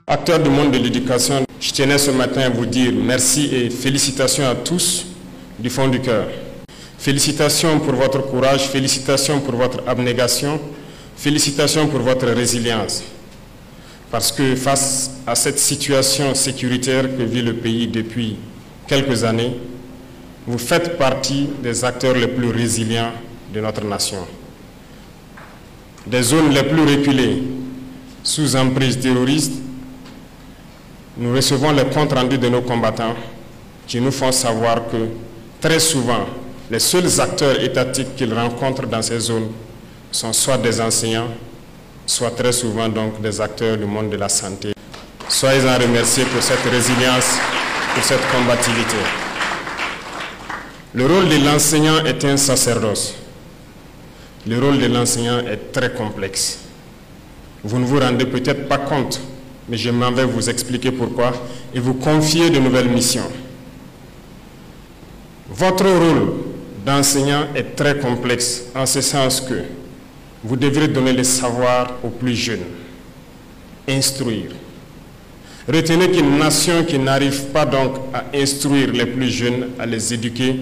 Acteurs du monde de l'éducation, je tenais ce matin à vous dire merci et félicitations à tous du fond du cœur. Félicitations pour votre courage, félicitations pour votre abnégation, félicitations pour votre résilience. Parce que face à cette situation sécuritaire que vit le pays depuis quelques années, vous faites partie des acteurs les plus résilients de notre nation. Des zones les plus reculées, sous emprise terroriste, nous recevons les comptes rendus de nos combattants qui nous font savoir que très souvent, les seuls acteurs étatiques qu'ils rencontrent dans ces zones sont soit des enseignants, soit très souvent donc des acteurs du monde de la santé. Soyez-en remerciés pour cette résilience, pour cette combativité. Le rôle de l'enseignant est un sacerdoce. Le rôle de l'enseignant est très complexe. Vous ne vous rendez peut-être pas compte, mais je m'en vais vous expliquer pourquoi et vous confier de nouvelles missions. Votre rôle d'enseignant est très complexe en ce sens que vous devrez donner le savoir aux plus jeunes, instruire. Retenez qu'une nation qui n'arrive pas donc à instruire les plus jeunes, à les éduquer,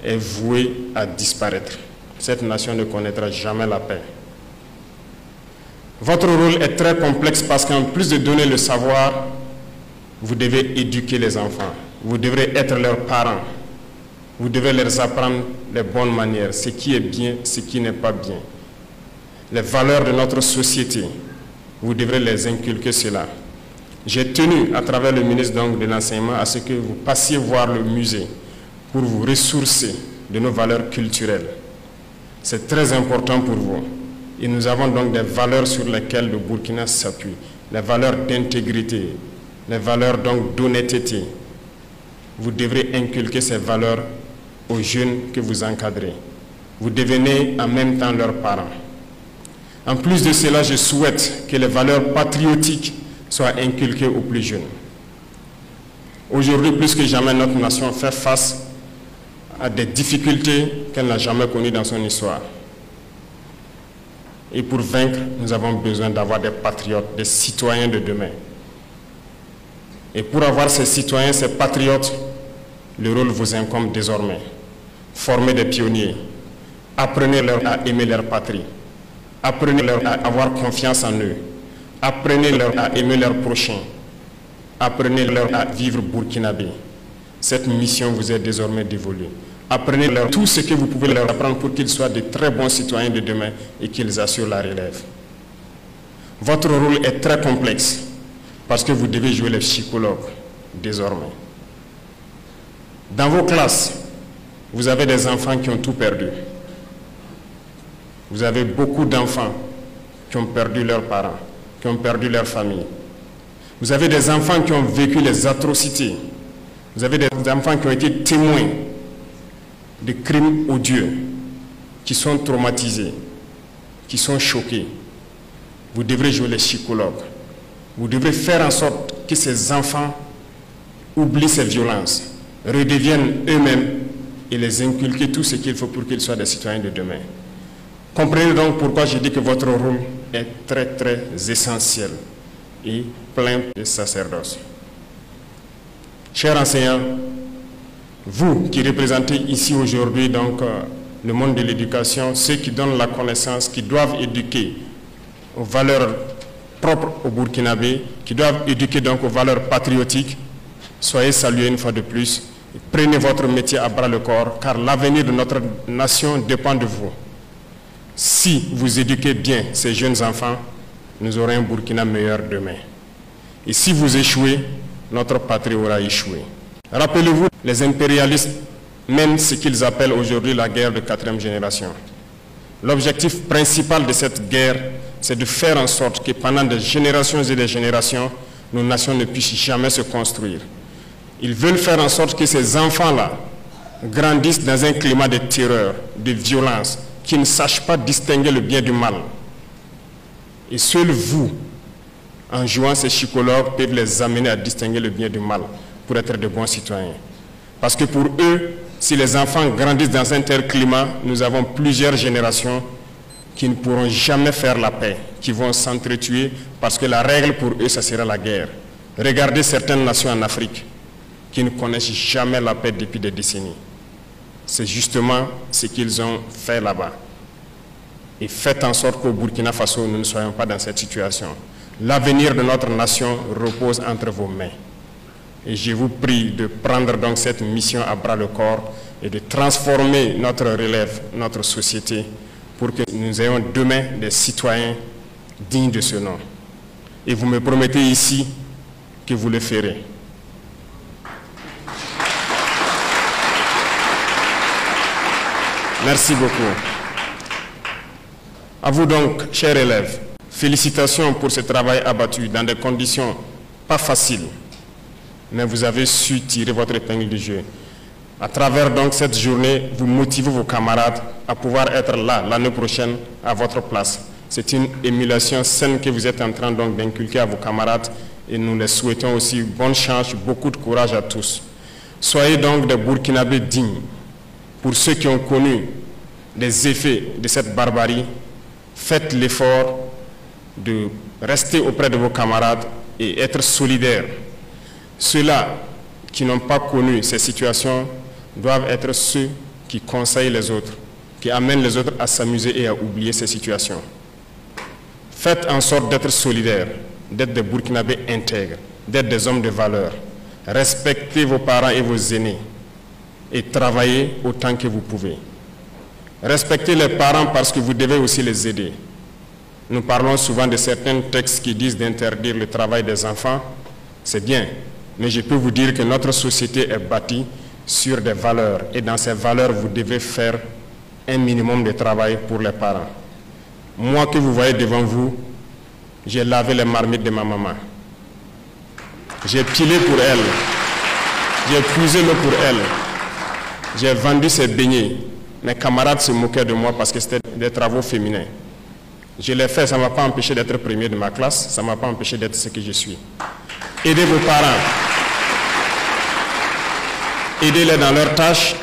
est vouée à disparaître. Cette nation ne connaîtra jamais la paix. Votre rôle est très complexe parce qu'en plus de donner le savoir, vous devez éduquer les enfants. Vous devrez être leurs parents. Vous devez leur apprendre les bonnes manières, ce qui est bien, ce qui n'est pas bien. Les valeurs de notre société, vous devrez les inculquer cela. J'ai tenu, à travers le ministre donc, de l'Enseignement, à ce que vous passiez voir le musée pour vous ressourcer de nos valeurs culturelles. C'est très important pour vous. Et nous avons donc des valeurs sur lesquelles le Burkina s'appuie. Les valeurs d'intégrité, les valeurs donc d'honnêteté. Vous devrez inculquer ces valeurs aux jeunes que vous encadrez. Vous devenez en même temps leurs parents. En plus de cela, je souhaite que les valeurs patriotiques soient inculquées aux plus jeunes. Aujourd'hui, plus que jamais, notre nation fait face à des difficultés qu'elle n'a jamais connues dans son histoire. Et pour vaincre, nous avons besoin d'avoir des patriotes, des citoyens de demain. Et pour avoir ces citoyens, ces patriotes, le rôle vous incombe désormais. Formez des pionniers. Apprenez-leur à aimer leur patrie. Apprenez-leur à avoir confiance en eux. Apprenez-leur à aimer leurs prochains. Apprenez-leur à vivre burkinabé. Cette mission vous est désormais dévolue. Apprenez-leur tout ce que vous pouvez leur apprendre pour qu'ils soient de très bons citoyens de demain et qu'ils assurent la relève. Votre rôle est très complexe parce que vous devez jouer les psychologues désormais. Dans vos classes, vous avez des enfants qui ont tout perdu. Vous avez beaucoup d'enfants qui ont perdu leurs parents, qui ont perdu leur famille. Vous avez des enfants qui ont vécu les atrocités. Vous avez des enfants qui ont été témoins de crimes odieux, qui sont traumatisés, qui sont choqués. Vous devrez jouer les psychologues. Vous devrez faire en sorte que ces enfants oublient ces violences, redeviennent eux-mêmes et les inculquer tout ce qu'il faut pour qu'ils soient des citoyens de demain. Comprenez donc pourquoi je dis que votre rôle est très très essentiel et plein de sacerdoce. Chers enseignants, vous qui représentez ici aujourd'hui donc le monde de l'éducation, ceux qui donnent la connaissance, qui doivent éduquer aux valeurs propres au Burkinabé, qui doivent éduquer donc aux valeurs patriotiques, soyez salués une fois de plus. Prenez votre métier à bras le corps, car l'avenir de notre nation dépend de vous. Si vous éduquez bien ces jeunes enfants, nous aurons un Burkina meilleur demain. Et si vous échouez, notre patrie aura échoué. Rappelez-vous, les impérialistes mènent ce qu'ils appellent aujourd'hui la guerre de 4e génération. L'objectif principal de cette guerre, c'est de faire en sorte que pendant des générations et des générations, nos nations ne puissent jamais se construire. Ils veulent faire en sorte que ces enfants-là grandissent dans un climat de terreur, de violence, qui ne sachent pas distinguer le bien du mal. Et seuls vous, en jouant ces psychologues, peuvent les amener à distinguer le bien du mal pour être de bons citoyens. Parce que pour eux, si les enfants grandissent dans un tel climat, nous avons plusieurs générations qui ne pourront jamais faire la paix, qui vont s'entretuer parce que la règle pour eux, ça sera la guerre. Regardez certaines nations en Afrique qui ne connaissent jamais la paix depuis des décennies. C'est justement ce qu'ils ont fait là-bas. Et faites en sorte qu'au Burkina Faso, nous ne soyons pas dans cette situation. L'avenir de notre nation repose entre vos mains. Et je vous prie de prendre donc cette mission à bras le corps et de transformer notre relève, notre société, pour que nous ayons demain des citoyens dignes de ce nom. Et vous me promettez ici que vous le ferez. Merci beaucoup. À vous donc, chers élèves, félicitations pour ce travail abattu dans des conditions pas faciles, mais vous avez su tirer votre épingle du jeu. À travers donc cette journée, vous motivez vos camarades à pouvoir être là l'année prochaine à votre place. C'est une émulation saine que vous êtes en train donc d'inculquer à vos camarades et nous les souhaitons aussi bonne chance, beaucoup de courage à tous. Soyez donc des Burkinabés dignes. Pour ceux qui ont connu les effets de cette barbarie, faites l'effort de rester auprès de vos camarades et être solidaires. Ceux-là qui n'ont pas connu ces situations doivent être ceux qui conseillent les autres, qui amènent les autres à s'amuser et à oublier ces situations. Faites en sorte d'être solidaires, d'être des Burkinabés intègres, d'être des hommes de valeur. Respectez vos parents et vos aînés et travaillez autant que vous pouvez. Respectez les parents parce que vous devez aussi les aider. Nous parlons souvent de certains textes qui disent d'interdire le travail des enfants. C'est bien, mais je peux vous dire que notre société est bâtie sur des valeurs. Et dans ces valeurs, vous devez faire un minimum de travail pour les parents. Moi que vous voyez devant vous, j'ai lavé les marmites de ma maman. J'ai pilé pour elle. J'ai puisé l'eau pour elle. J'ai vendu ses beignets. Mes camarades se moquaient de moi parce que c'était des travaux féminins. Je l'ai fait, ça ne m'a pas empêché d'être premier de ma classe, ça ne m'a pas empêché d'être ce que je suis. Aidez vos parents. Aidez-les dans leurs tâches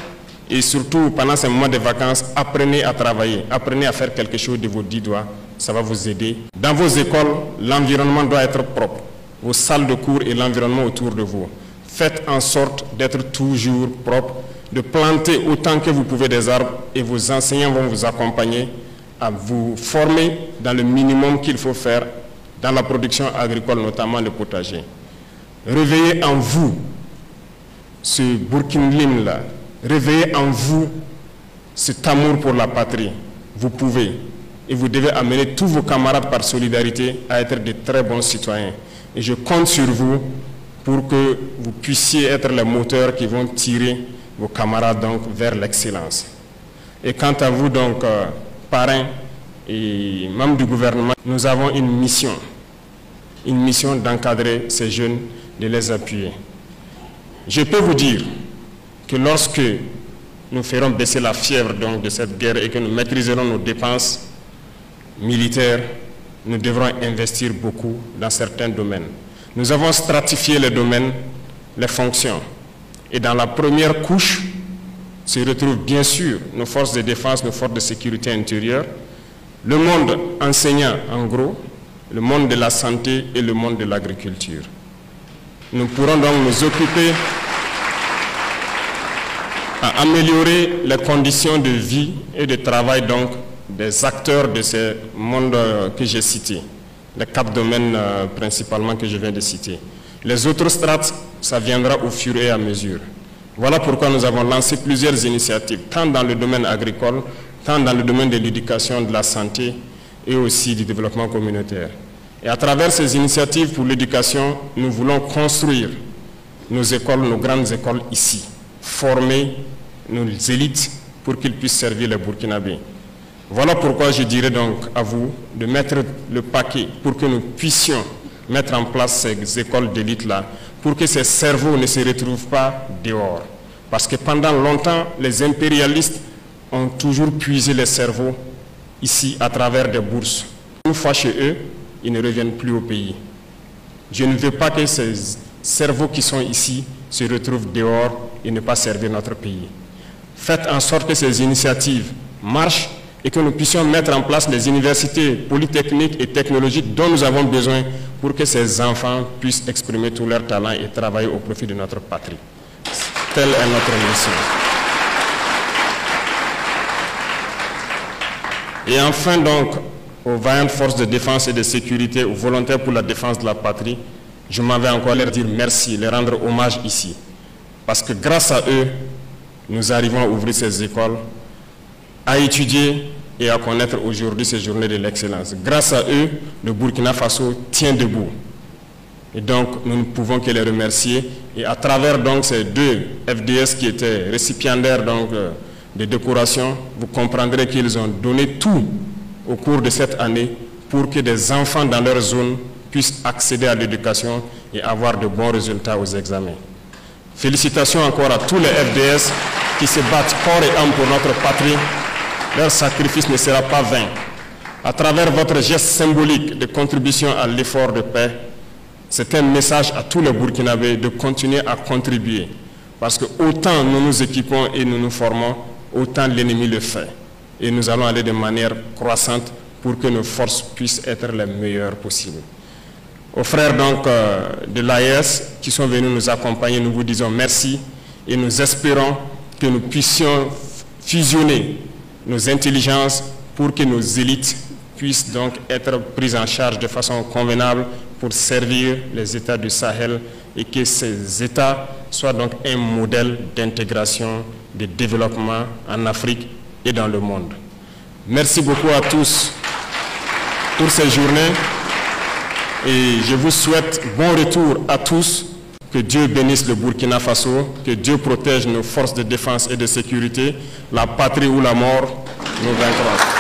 et surtout pendant ces moments de vacances, apprenez à travailler, apprenez à faire quelque chose de vos 10 doigts, ça va vous aider. Dans vos écoles, l'environnement doit être propre, vos salles de cours et l'environnement autour de vous. Faites en sorte d'être toujours propre, de planter autant que vous pouvez des arbres et vos enseignants vont vous accompagner à vous former dans le minimum qu'il faut faire dans la production agricole, notamment le potager. Réveillez en vous ce Burkinlim-là, réveillez en vous cet amour pour la patrie. Vous pouvez et vous devez amener tous vos camarades par solidarité à être de très bons citoyens. Et je compte sur vous pour que vous puissiez être les moteurs qui vont tirer vos camarades donc vers l'excellence. Et quant à vous donc, parrains et membres du gouvernement, nous avons une mission d'encadrer ces jeunes, de les appuyer. Je peux vous dire que lorsque nous ferons baisser la fièvre donc, de cette guerre et que nous maîtriserons nos dépenses militaires, nous devrons investir beaucoup dans certains domaines. Nous avons stratifié les domaines, les fonctions. Et dans la première couche se retrouvent bien sûr nos forces de défense, nos forces de sécurité intérieure, le monde enseignant en gros, le monde de la santé et le monde de l'agriculture. Nous pourrons donc nous occuper à améliorer les conditions de vie et de travail donc des acteurs de ces mondes que j'ai cités, les 4 domaines principalement que je viens de citer. Les autres strates, ça viendra au fur et à mesure. Voilà pourquoi nous avons lancé plusieurs initiatives, tant dans le domaine agricole, tant dans le domaine de l'éducation, de la santé et aussi du développement communautaire. Et à travers ces initiatives pour l'éducation, nous voulons construire nos écoles, nos grandes écoles ici, former nos élites pour qu'ils puissent servir les Burkinabés. Voilà pourquoi je dirais donc à vous de mettre le paquet pour que nous puissions mettre en place ces écoles d'élite-là, pour que ces cerveaux ne se retrouvent pas dehors. Parce que pendant longtemps, les impérialistes ont toujours puisé les cerveaux ici à travers des bourses. Une fois chez eux, ils ne reviennent plus au pays. Je ne veux pas que ces cerveaux qui sont ici se retrouvent dehors et ne pas servir notre pays. Faites en sorte que ces initiatives marchent et que nous puissions mettre en place les universités polytechniques et technologiques dont nous avons besoin pour que ces enfants puissent exprimer tous leurs talents et travailler au profit de notre patrie. Telle est notre mission. Et enfin donc, aux vaillantes forces de défense et de sécurité, aux volontaires pour la défense de la patrie, je m'en vais encore leur dire merci, leur rendre hommage ici. Parce que grâce à eux, nous arrivons à ouvrir ces écoles, à étudier et à connaître aujourd'hui ces journées de l'excellence. Grâce à eux, le Burkina Faso tient debout. Et donc, nous ne pouvons que les remercier. Et à travers donc ces deux FDS qui étaient récipiendaires donc, des décorations, vous comprendrez qu'ils ont donné tout au cours de cette année pour que des enfants dans leur zone puissent accéder à l'éducation et avoir de bons résultats aux examens. Félicitations encore à tous les FDS qui se battent corps et âme pour notre patrie. Leur sacrifice ne sera pas vain. À travers votre geste symbolique de contribution à l'effort de paix, c'est un message à tous les Burkinabés de continuer à contribuer. Parce que autant nous nous équipons et nous nous formons, autant l'ennemi le fait. Et nous allons aller de manière croissante pour que nos forces puissent être les meilleures possibles. Aux frères donc de l'AES qui sont venus nous accompagner, nous vous disons merci et nous espérons que nous puissions fusionner nos intelligences pour que nos élites puissent donc être prises en charge de façon convenable pour servir les États du Sahel et que ces États soient donc un modèle d'intégration, de développement en Afrique et dans le monde. Merci beaucoup à tous pour ces journées et je vous souhaite bon retour à tous. Que Dieu bénisse le Burkina Faso, que Dieu protège nos forces de défense et de sécurité. La patrie ou la mort, nous vaincrons.